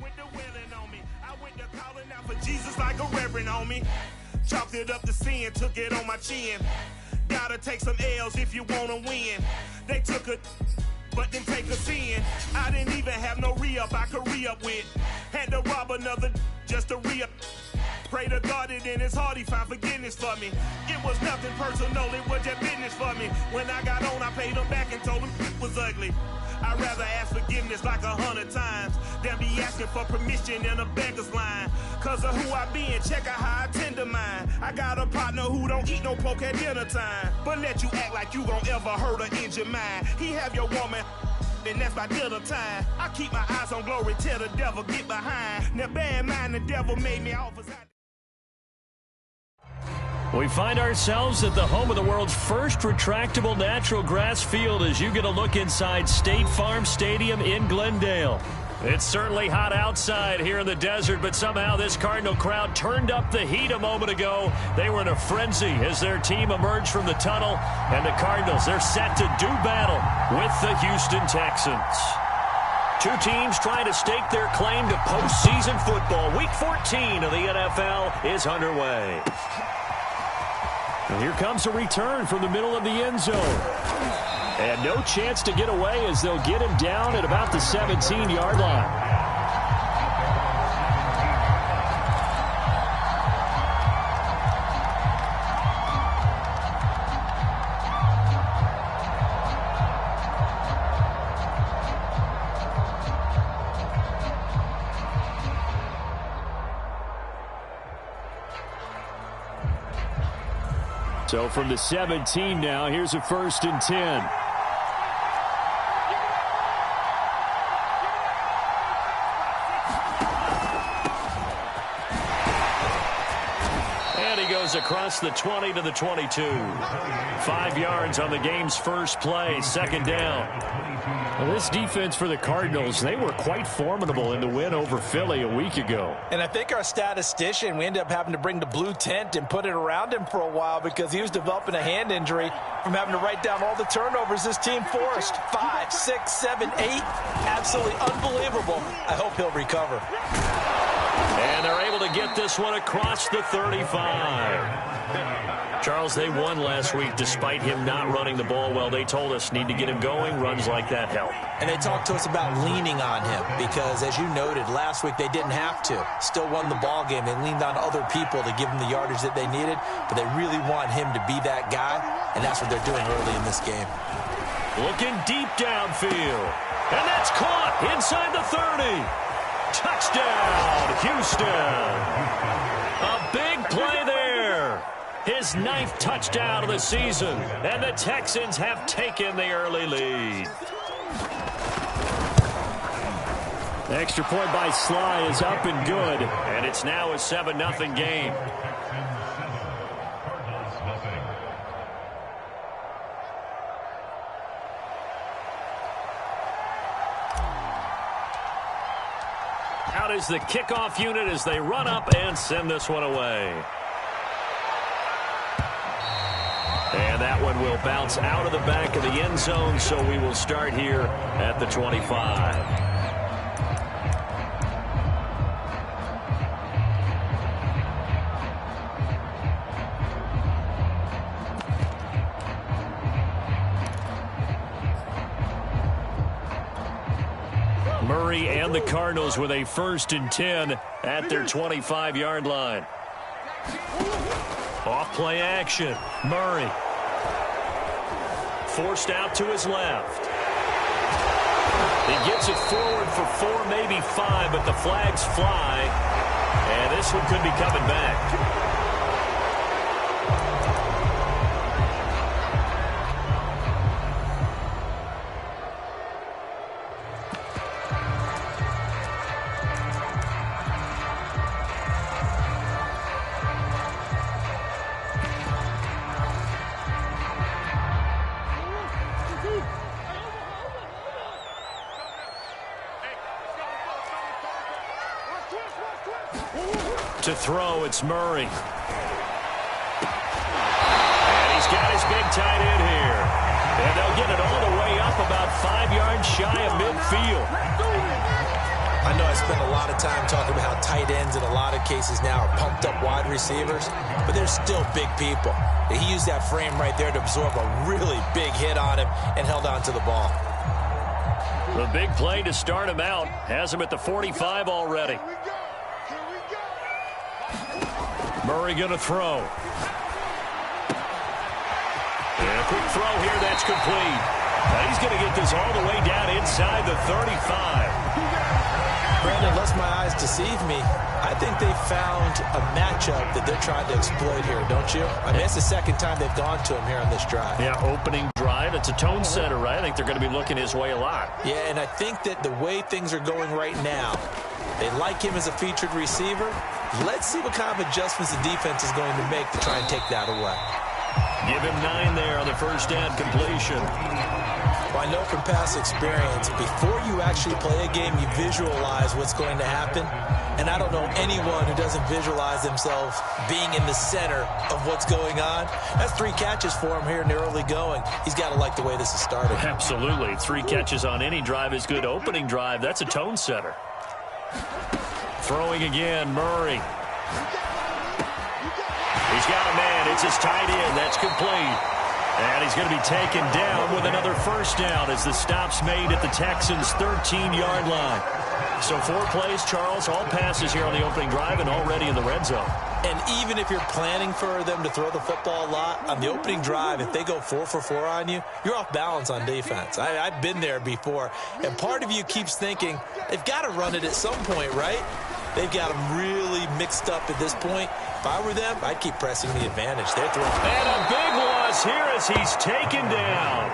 with the willing on me. I went to calling out for Jesus like a reverend on me. Chalked it up to sin, took it on my chin. Gotta take some L's if you wanna win. They took a, but didn't take a sin. I didn't even have no re-up I could re-up with. Had to rob another just to re-up. Pray to God that in his heart he found forgiveness for me. It was nothing personal, it was just business for me. When I got on, I paid him back and told him it was ugly. I'd rather ask forgiveness like 100 times than be asking for permission in a beggar's line. Cause of who I be and check out how I tend to mine. I got a partner who don't eat no pork at dinner time, but let you act like you gon' ever hurt or injure mine. He have your woman, and that's by dinner time. I keep my eyes on glory till the devil get behind. Now bear in mind the devil made me offers. We find ourselves at the home of the world's first retractable natural grass field as you get a look inside State Farm Stadium in Glendale. It's certainly hot outside here in the desert, but somehow this Cardinal crowd turned up the heat a moment ago. They were in a frenzy as their team emerged from the tunnel, and the Cardinals, they're set to do battle with the Houston Texans. Two teams trying to stake their claim to postseason football. Week 14 of the NFL is underway. And here comes a return from the middle of the end zone. And no chance to get away as they'll get him down at about the 17-yard line. So from the 17 now, here's a 1st and 10. And he goes across the 20 to the 22. 5 yards on the game's first play, 2nd down. Well, this defense for the Cardinals, they were quite formidable in the win over Philly a week ago. And I think our statistician, we ended up having to bring the blue tent and put it around him for a while because he was developing a hand injury from having to write down all the turnovers this team forced. 5, 6, 7, 8. Absolutely unbelievable. I hope he'll recover. And they're able to get this one across the 35. Charles, they won last week despite him not running the ball well. They told us need to get him going. Runs like that help. And they talked to us about leaning on him because, as you noted, last week they didn't have to. Still won the ball game. They leaned on other people to give them the yardage that they needed, but they really want him to be that guy, and that's what they're doing early in this game. Looking deep downfield. And that's caught inside the 30. Touchdown, Houston. A big play there. His 9th touchdown of the season, and the Texans have taken the early lead. The extra point by Sly is up and good, and it's now a 7-0 game. Out is the kickoff unit as they run up and send this one away. And that one will bounce out of the back of the end zone, so we will start here at the 25. Murray and the Cardinals with a 1st and 10 at their 25-yard line. Off play action. Murray. Forced out to his left. He gets it forward for 4, maybe 5, but the flags fly. And this one could be coming back. To throw, it's Murray. And he's got his big tight end here. And they'll get it all the way up about 5 yards shy of midfield. I know I spend a lot of time talking about how tight ends in a lot of cases now are pumped up wide receivers, but they're still big people. He used that frame right there to absorb a really big hit on him and held on to the ball. The big play to start him out has him at the 45 already. Murray going to throw. And a quick throw here, that's complete. Now he's going to get this all the way down inside the 35. Brandon, unless my eyes deceive me, I think they found a matchup that they're trying to exploit here, don't you? I mean, it's the second time they've gone to him here on this drive. Yeah, opening drive. It's a tone setter, right? I think they're going to be looking his way a lot. Yeah, and I think that the way things are going right now, they like him as a featured receiver. Let's see what kind of adjustments the defense is going to make to try and take that away. Give him 9 there on the first down completion. Well, I know from past experience, before you actually play a game, you visualize what's going to happen. And I don't know anyone who doesn't visualize themselves being in the center of what's going on. That's 3 catches for him here in the early going. He's got to like the way this is started. Absolutely. 3 catches on any drive is good. Opening drive, that's a tone setter. Throwing again, Murray. He's got a man. It's his tight end. That's complete. And he's going to be taken down with another first down as the stop's made at the Texans' 13-yard line. So 4 plays, Charles, all passes here on the opening drive and already in the red zone. And even if you're planning for them to throw the football a lot, on the opening drive, if they go 4 for 4 on you, you're off balance on defense. I've been there before. And part of you keeps thinking, they've got to run it at some point, right? They've got them really mixed up at this point. If I were them, I'd keep pressing the advantage. They're throwing. And a big loss here as he's taken down.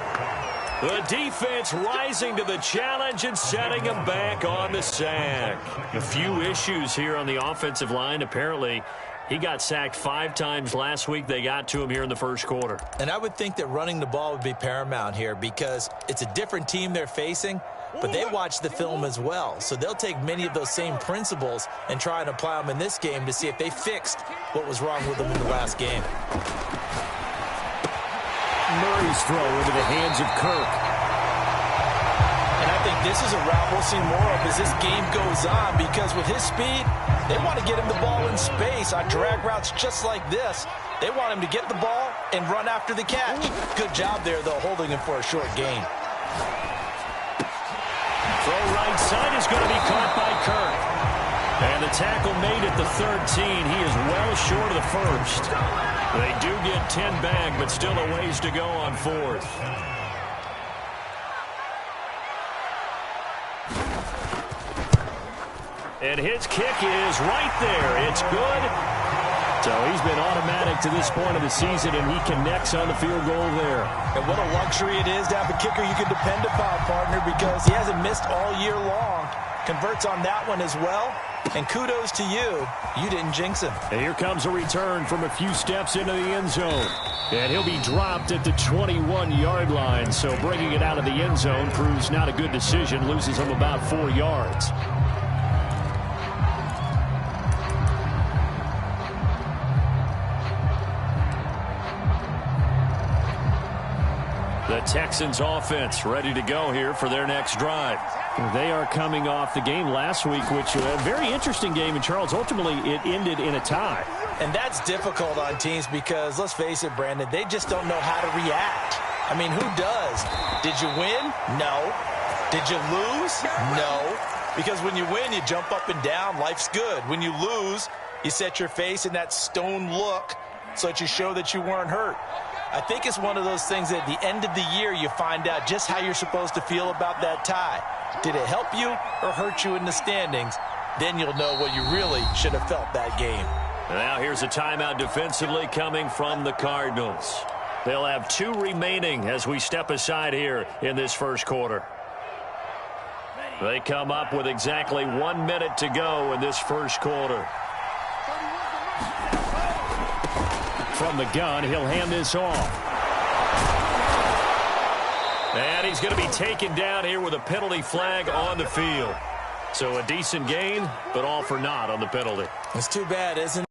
The defense rising to the challenge and setting him back on the sack. A few issues here on the offensive line. Apparently, he got sacked 5 times last week. They got to him here in the first quarter. And I would think that running the ball would be paramount here because it's a different team they're facing, but they watch the film as well. So they'll take many of those same principles and try and apply them in this game to see if they fixed what was wrong with them in the last game. Murray's throw into the hands of Kirk. And I think this is a route we'll see more of as this game goes on because with his speed, they want to get him the ball in space on drag routes just like this. They want him to get the ball and run after the catch. Good job there, though, holding him for a short gain. Throw right side is going to be caught by Kirk. And the tackle made at the 13. He is well short of the first. They do get 10 back, but still a ways to go on 4th. And his kick is right there. It's good. So he's been automatic to this point of the season, and he connects on the field goal there. And what a luxury it is to have a kicker you can depend upon, partner, because he hasn't missed all year long. Converts on that one as well. And kudos to you. You didn't jinx him. And here comes a return from a few steps into the end zone. And he'll be dropped at the 21-yard line. So bringing it out of the end zone proves not a good decision. Loses him about 4 yards. The Texans offense ready to go here for their next drive. They are coming off the game last week, which was a very interesting game. And, Charles, ultimately it ended in a tie. And that's difficult on teams because, let's face it, Brandon, they just don't know how to react. I mean, who does? Did you win? No. Did you lose? No. Because when you win, you jump up and down. Life's good. When you lose, you set your face in that stone look so that you show that you weren't hurt. I think it's one of those things that at the end of the year you find out just how you're supposed to feel about that tie. Did it help you or hurt you in the standings? Then you'll know what you really should have felt that game. Now here's a timeout defensively coming from the Cardinals. They'll have 2 remaining as we step aside here in this first quarter. They come up with exactly 1 minute to go in this first quarter. From the gun, he'll hand this off. And he's going to be taken down here with a penalty flag on the field. So a decent gain, but all for naught on the penalty. It's too bad, isn't it?